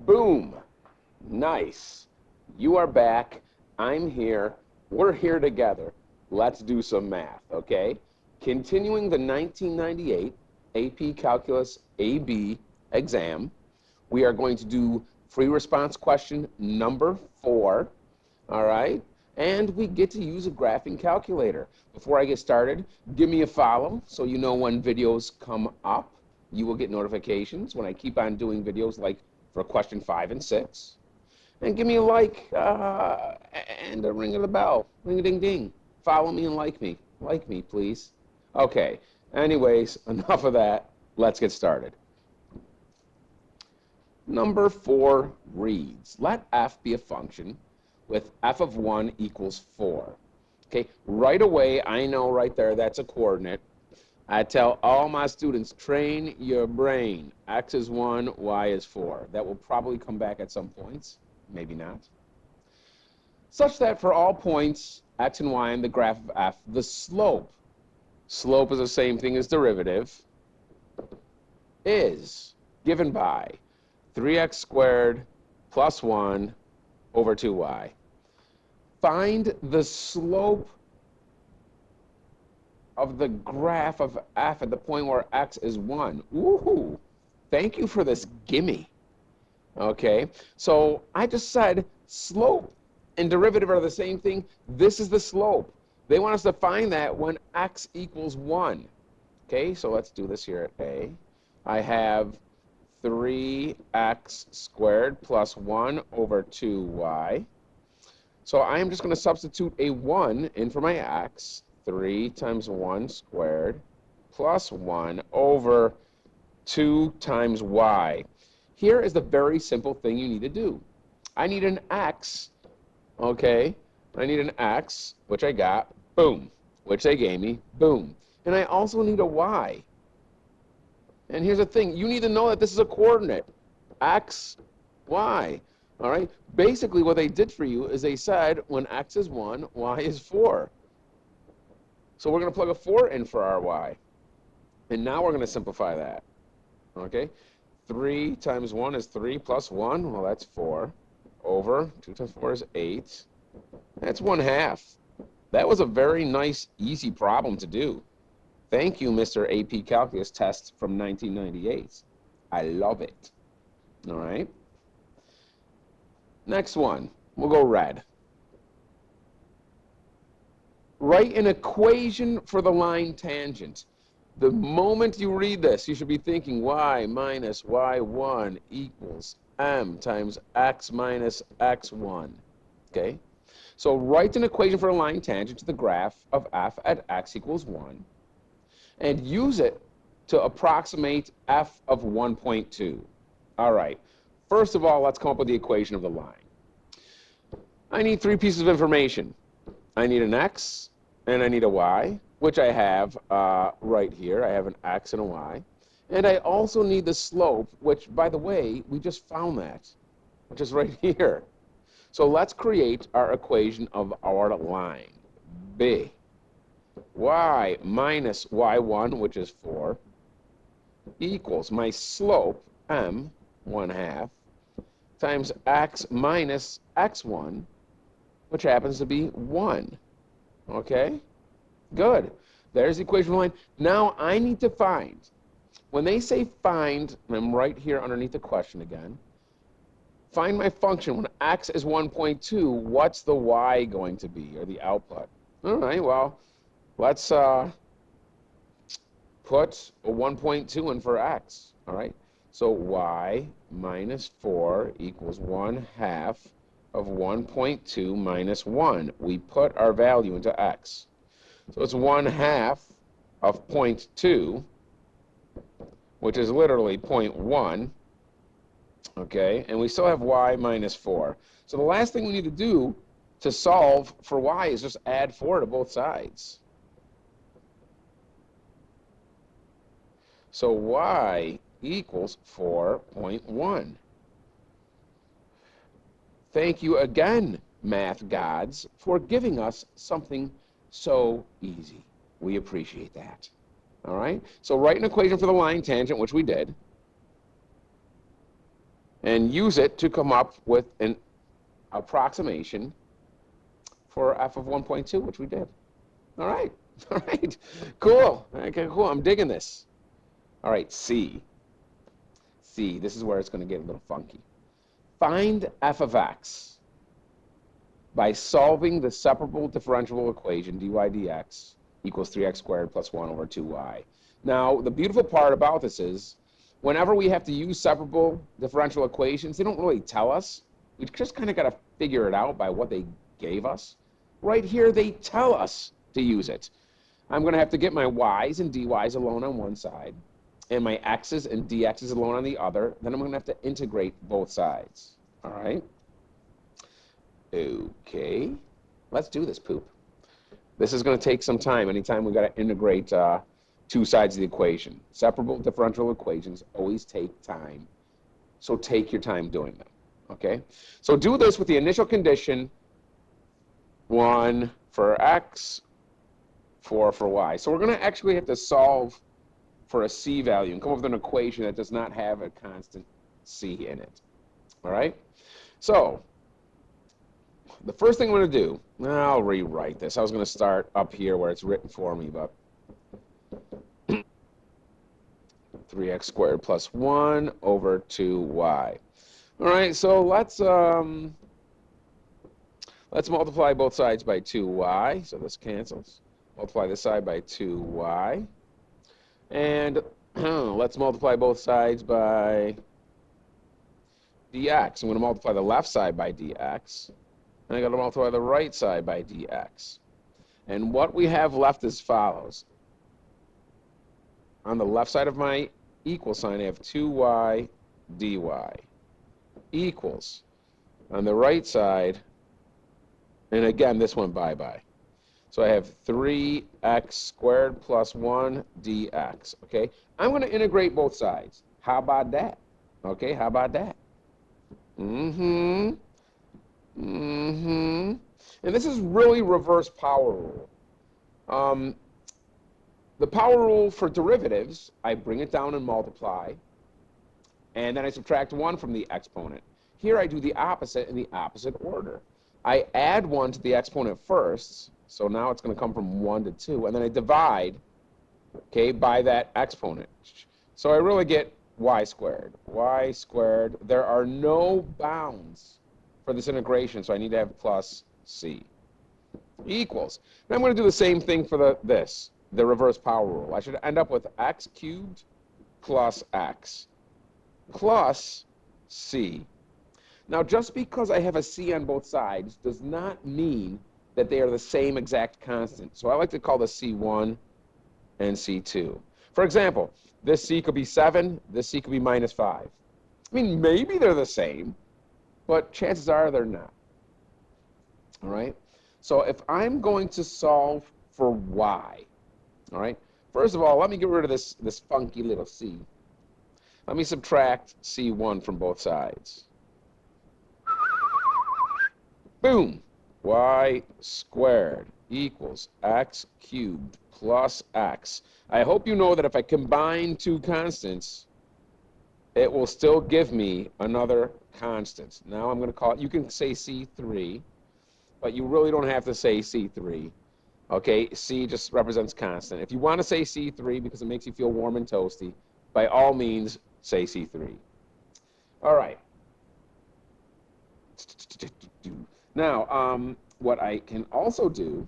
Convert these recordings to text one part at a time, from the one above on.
Boom. Nice. You are back. I'm here. We're here together. Let's do some math, okay? Continuing the 1998 AP Calculus AB exam, we are going to do free response question number 4, all right? And we get to use a graphing calculator. Before I get started, give me a follow so you know when videos come up. You will get notifications when I keep on doing videos like for question 5 and 6. And give me a like and a ring of the bell. Ring-a-ding-ding. Follow me and like me. Like me, please. Okay. Anyways, enough of that. Let's get started. Number 4 reads, let f be a function with f of 1 equals 4. Okay, right away, I know right there that's a coordinate. I tell all my students, train your brain. X is 1, Y is 4. That will probably come back at some points, maybe not. Such that for all points, X and Y in the graph of f, the slope is the same thing as derivative, is given by 3x squared plus 1 over 2y. Find the slope of the graph of f at the point where x is 1. Woohoo! Thank you for this gimme. Okay, so I just said slope and derivative are the same thing. This is the slope. They want us to find that when x equals 1. Okay, so let's do this here at A. I have 3x squared plus 1 over 2y. So I am just going to substitute a 1 in for my x. 3 times 1 squared plus 1 over 2 times y. Here is the very simple thing you need to do. I need an x, okay? I need an x, which I got, boom, which they gave me, boom. And I also need a y. And here's the thing, you need to know that this is a coordinate, x, y. All right? Basically, what they did for you is they said when x is 1, y is 4. So we're going to plug a 4 in for our y. And now we're going to simplify that. Okay? 3 times 1 is 3 plus 1. Well, that's 4. Over 2 times 4 is 8. That's 1/2. That was a very nice, easy problem to do. Thank you, Mr. AP Calculus test from 1998. I love it. All right? Next one. We'll go red. Write an equation for the line tangent. The moment you read this, you should be thinking y minus y1 equals m times x minus x1. Okay? So write an equation for a line tangent to the graph of f at x equals 1 and use it to approximate f of 1.2. All right. First of all, let's come up with the equation of the line. I need 3 pieces of information. I need an x, and I need a y, which I have right here. I have an x and a y. And I also need the slope, which, by the way, we just found that, which is right here. So let's create our equation of our line. B. Y minus y1, which is 4, equals my slope, m, 1/2, times x minus x1, which happens to be 1. Okay? Good. There's the equation of the line. Now I need to find, when they say find, and I'm right here underneath the question again, find my function when x is 1.2, what's the y going to be, or the output? All right, well, let's put a 1.2 in for x, all right? So y minus 4 equals 1/2 of 1.2 minus 1. We put our value into x. So it's 1/2 of 0.2, which is literally 0.1, okay? And we still have y minus 4. So the last thing we need to do to solve for y is just add 4 to both sides. So y equals 4.1. Thank you again, math gods, for giving us something so easy. We appreciate that. All right? So write an equation for the line tangent, which we did. and use it to come up with an approximation for f of 1.2, which we did. All right, all right, cool. Okay, cool. I'm digging this. All right, C. C, this is where it's going to get a little funky. Find f of x by solving the separable differential equation dy dx equals 3x squared plus 1 over 2y. Now, the beautiful part about this is whenever we have to use separable differential equations, they don't really tell us. We just kind of got to figure it out by what they gave us. Right here, they tell us to use it. I'm going to have to get my y's and dy's alone on one side, and my x's and dx's alone on the other. Then I'm going to have to integrate both sides. All right? Okay. Let's do this, poop. This is going to take some time. Anytime we got to integrate two sides of the equation. Separable differential equations always take time. So take your time doing them. Okay? So do this with the initial condition, 1 for x, 4 for y. So we're going to actually have to solve for a c value and come up with an equation that does not have a constant c in it. All right? So the first thing I'm going to do, I'll rewrite this. I was going to start up here where it's written for me, but 3x squared plus 1 over 2y. All right, so let's multiply both sides by 2y. So this cancels. Multiply this side by 2y. And let's multiply both sides by dx. I'm going to multiply the left side by dx. And I got to multiply the right side by dx. And what we have left is follows. On the left side of my equal sign, I have 2y dy equals. On the right side, and again, this went bye-bye. So I have 3x squared plus 1 dx, okay? I'm going to integrate both sides. How about that? Okay, how about that? And this is really reverse power rule. The power rule for derivatives, I bring it down and multiply, and then I subtract 1 from the exponent. Here I do the opposite in the opposite order. I add 1 to the exponent first, so now it's going to come from 1 to 2, and then I divide, okay, by that exponent. So I really get y squared. Y squared. There are no bounds for this integration, so I need to have plus c equals. And I'm going to do the same thing for the reverse power rule. I should end up with x cubed plus x plus c. Now, just because I have a c on both sides does not mean that they are the same exact constant. So I like to call this c1 and c2. For example, this c could be 7, this c could be minus 5. I mean, maybe they're the same, but chances are they're not. All right? So if I'm going to solve for y, all right, first of all, let me get rid of this funky little c. Let me subtract c1 from both sides. Boom! Y squared equals x cubed plus x. I hope you know that if I combine two constants, it will still give me another constant. Now I'm going to call it, you can say C3, but you really don't have to say C3. Okay, C just represents constant. If you want to say C3 because it makes you feel warm and toasty, by all means, say C3. All right. Now, what I can also do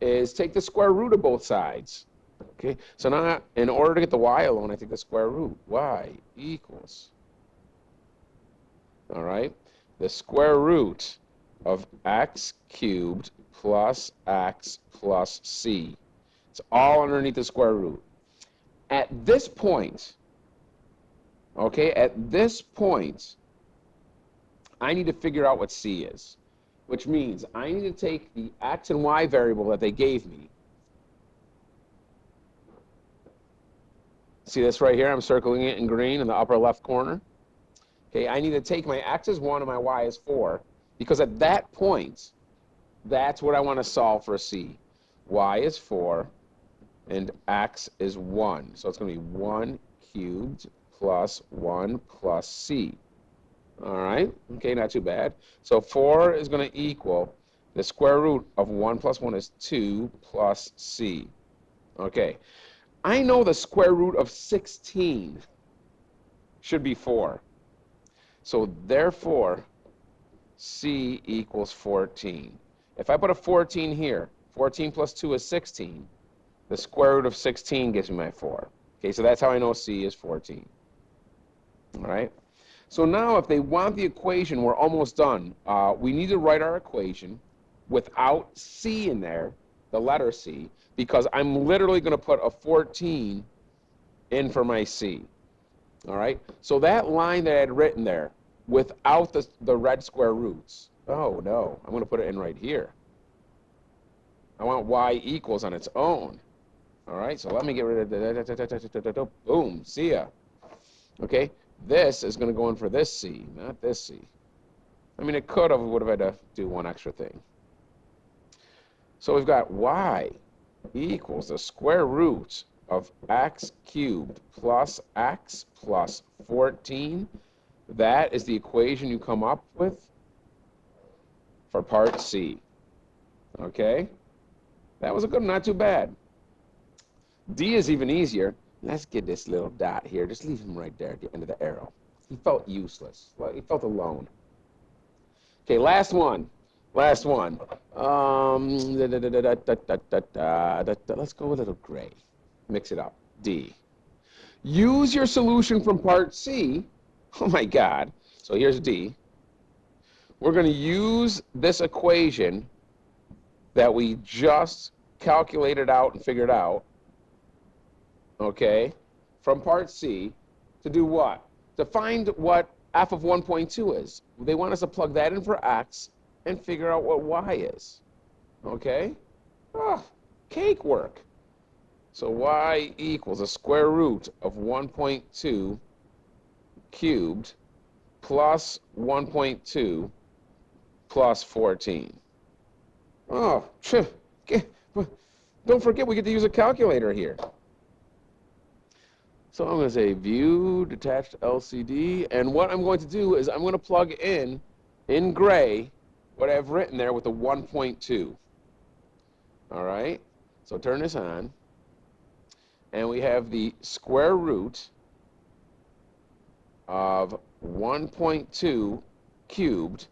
is take the square root of both sides. Okay, so now in order to get the y alone, I take the square root. Y equals, all right, the square root of x cubed plus x plus c. It's all underneath the square root. At this point, okay, at this point, I need to figure out what c is, which means I need to take the x and y variable that they gave me. See this right here? I'm circling it in green in the upper left corner. Okay, I need to take my x is 1 and my y is 4, because at that point, that's what I want to solve for c. Y is 4 and x is 1. So it's going to be 1 cubed plus 1 plus c. All right, okay, not too bad. So 4 is going to equal the square root of 1 plus 1 is 2 plus c. Okay, I know the square root of 16 should be 4. So therefore, c equals 14. If I put a 14 here, 14 plus 2 is 16. The square root of 16 gives me my 4. Okay, so that's how I know c is 14. All right. So now if they want the equation, we're almost done. We need to write our equation without c in there, the letter c, because I'm literally going to put a 14 in for my c. All right? So that line that I had written there without the red square roots, oh no, I'm going to put it in right here. I want y equals on its own. All right, so let me get rid of the, boom, see ya. Okay, this is going to go in for this c, not this c. I mean, it could have, would have had to do one extra thing. So we've got y equals the square root of x cubed plus x plus 14. That is the equation you come up with for part C. Okay? That was a good one, not too bad. D is even easier. Let's get this little dot here. Just leave him right there at the end of the arrow. He felt useless. He felt alone. Okay, last one. Last one. Let's go with a little gray. Mix it up. D. Use your solution from part C. Oh my God. So here's D. We're going to use this equation that we just calculated out and figured out, okay, from part C to do what? To find what f of 1.2 is. They want us to plug that in for x and figure out what y is. Okay? Oh, cake work. So y equals the square root of 1.2 cubed plus 1.2 plus 14. Oh, don't forget we get to use a calculator here. So I'm going to say view detached LCD, and what I'm going to do is I'm going to plug in gray what I've written there with the 1.2. All right, so turn this on, and we have the square root of 1.2 cubed.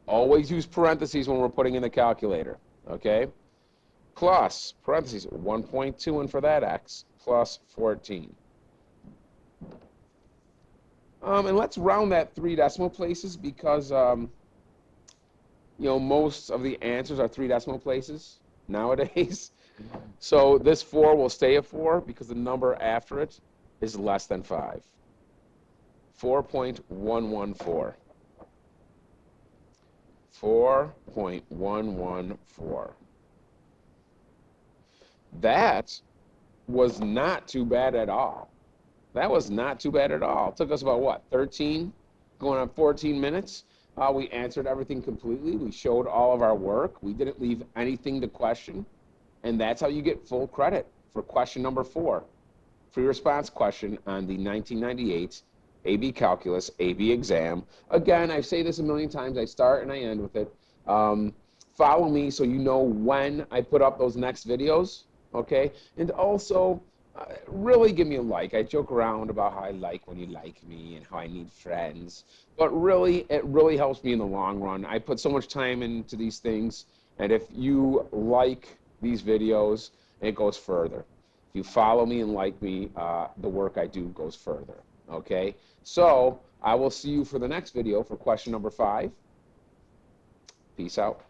Always use parentheses when we're putting in the calculator, okay? Plus, parentheses, 1.2 in for that x, plus 14. And let's round that 3 decimal places because, you know, most of the answers are 3 decimal places nowadays. So this 4 will stay a 4 because the number after it is less than 5. 4.114. 4.114. That was not too bad at all. That was not too bad at all. It took us about, what, 13, going on 14 minutes? We answered everything completely. We showed all of our work. We didn't leave anything to question. And that's how you get full credit for question number 4. Free response question on the 1998 AB Calculus AB exam. Again, I say this a million times. I start and I end with it. Follow me so you know when I put up those next videos, okay? And also, really give me a like. I joke around about how I like when you like me and how I need friends. But really, it really helps me in the long run. I put so much time into these things. And if you like these videos, it goes further. If you follow me and like me, the work I do goes further. Okay? So I will see you for the next video for question number 5. Peace out.